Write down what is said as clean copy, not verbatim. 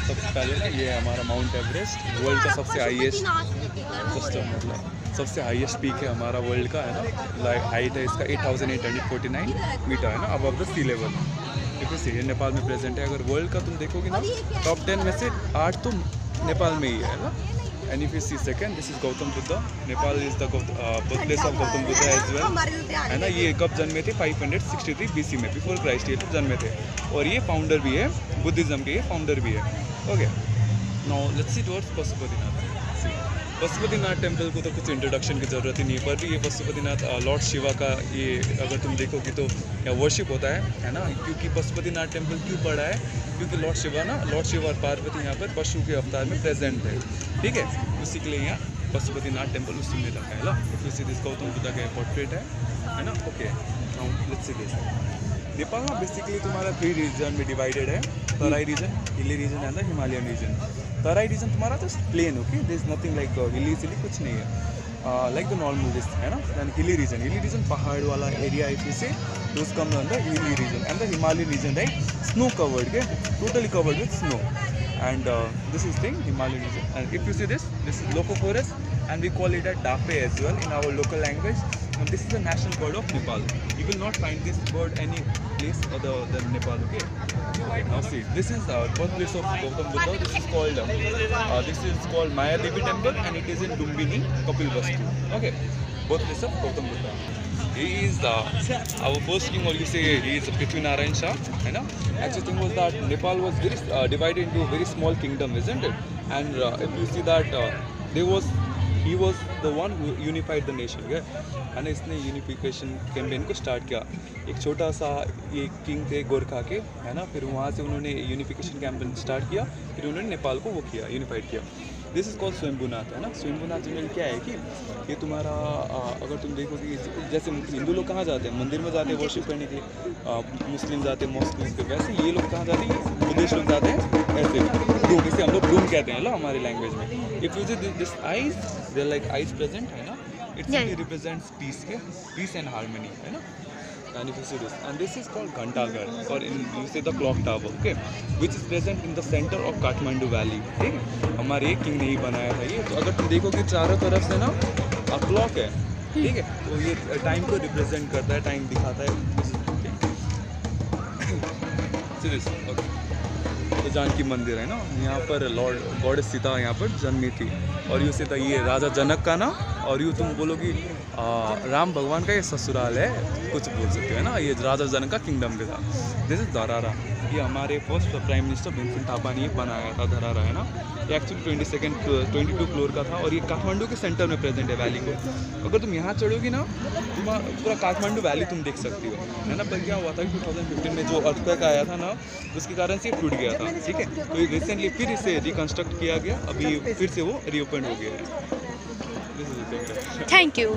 सबसे पहले ये हमारा माउंट एवरेस्ट, वर्ल्ड का सबसे हाईएस्ट, मतलब सबसे हाईएस्ट पीक है हमारा वर्ल्ड का, है ना। हाइट है इसका 8849 मीटर, है ना, अबव द सी लेवल। देखो सी ये नेपाल में प्रेजेंट है। अगर वर्ल्ड का तुम देखोगे ना, टॉप 10 में से 8 तो नेपाल में ही है ना। And if you see second, this is Gautam Buddha. Nepal is the birth place of Gautam Buddha as well, है ना। ये कब जन्मे थे? 563 बीसी में, बिफोर क्राइस्ट ये तो जन्मे थे। और ये फाउंडर भी है बुद्धिज़्म के, ये फाउंडर भी है। Okay, now let's C towards Pashupatinath. Pashupatinath temple को तो कुछ इंट्रोडक्शन की ज़रूरत ही नहीं है, पर भी ये पशुपतिनाथ लॉर्ड शिवा का, ये अगर तुम देखोगे तो यहाँ वर्शिप होता है ना। क्योंकि पशुपतिनाथ टेम्पल क्यों पड़ा है? क्योंकि लॉर्ड शिवा और पार्वती यहाँ पर पशु के अवतार में प्रेजेंट है, ठीक है। उसी के लिए यहाँ पशुपतिनाथ टेम्पल उसी में रखा है ना। इसी दिस गौतम बुद्ध का पोर्ट्रेट है ना। Okay, now let's see this. Nepal ना बेसिकली तुम्हारा 3 रीजन में डिवाइडेड है। Terai region, hilly region and the Himalayan region. Terai region तुम्हारा तो plain, okay, there is nothing like hilly silly, कुछ नहीं है, लाइक द नॉर्मल दिस, है ना। दैन हिली रीजन पहाड़ वाला area, if you say those come on the hilly region. And the Himalayan region, right, snow covered, के totally covered with snow. And this is thing Himalayan region. And if you see this is Loco forest, and we call it a dape as well in our local language. And this is the national bird of Nepal. You will not find this bird any place other than Nepal. Okay. Now see, this is the birthplace of Gautam Buddha. This is called Maya Devi Temple, and it is in Lumbini, Kapilvastu. Okay, birthplace of Gautam Buddha. He is our first king, or you say he is Prithvi Narayan Shah, है ना। Actually thing was that Nepal was very divided into a very small kingdom, isn't it? And if you see that he was the one who unified the nation, है ना। इसने unification campaign को start किया। एक छोटा सा ये king थे गोरखा के, है ना। फिर वहाँ से उन्होंने यूनिफिकेशन कैंपेन स्टार्ट किया, फिर उन्होंने नेपाल को वो किया, यूनिफाइड किया। दिस इज़ कॉल्ड स्वयंभूनाथ, है ना। स्वयंभूनाथ जनरल क्या है कि ये तुम्हारा अगर तुम देखोगे, जैसे हिंदू लोग कहाँ जाते हैं? मंदिर में जाते हैं वर्शिप करने के लिए। मुस्लिम जाते हैं मॉस्क पे, वैसे ये लोग कहाँ जाते हैं? बुद्धिस्ट लोग जाते हैं ऐसे ब्लूम, इसे हम लोग ब्लूम कहते हैं ना हमारी लैंग्वेज में। If you see this eyes, they are like eyes present, है ना। It represents peace and harmony, है ना। And if you see this, and this is called Ghantaghar, or in you say the clock tower, okay, which is present in the center of Kathmandu Valley, ठीक है। हमारे king ने ही बनाया था ये। तो अगर तुम देखोगे चारों तरफ से ना क्लॉक है, ठीक है, तो ये टाइम को रिप्रेजेंट करता है, टाइम दिखाता है। See this, okay. तो जानकी मंदिर है ना, यहाँ पर लॉर्ड गॉडेस सीता यहाँ पर जन्मी थी। और यूँ से था ये राजा जनक का ना, और यूँ तुम बोलोगी राम भगवान का ये ससुराल है, कुछ बोल सकते हो, है ना। ये राजा जनक का किंगडम भी था। This is Dharahara. ये हमारे फर्स्ट प्राइम मिनिस्टर विंसेंट थापा ने बनाया था धरारा, है ना। ये एक्चुअली 22 फ्लोर का था, और ये काठमांडू के सेंटर में प्रेजेंट है वैली को। अगर तुम यहाँ चढ़ोगी ना, तुम पूरा काठमांडू वैली तुम देख सकती हो, है ना। पर क्या हुआ था कि 2015 में जो अर्थक्वेक आया था ना, उसके कारण से ये टूट गया था, ठीक है। तो रिसेंटली फिर इसे रिकन्स्ट्रक्ट किया गया, अभी फिर से वो रीओपन हो गया है। Thank you.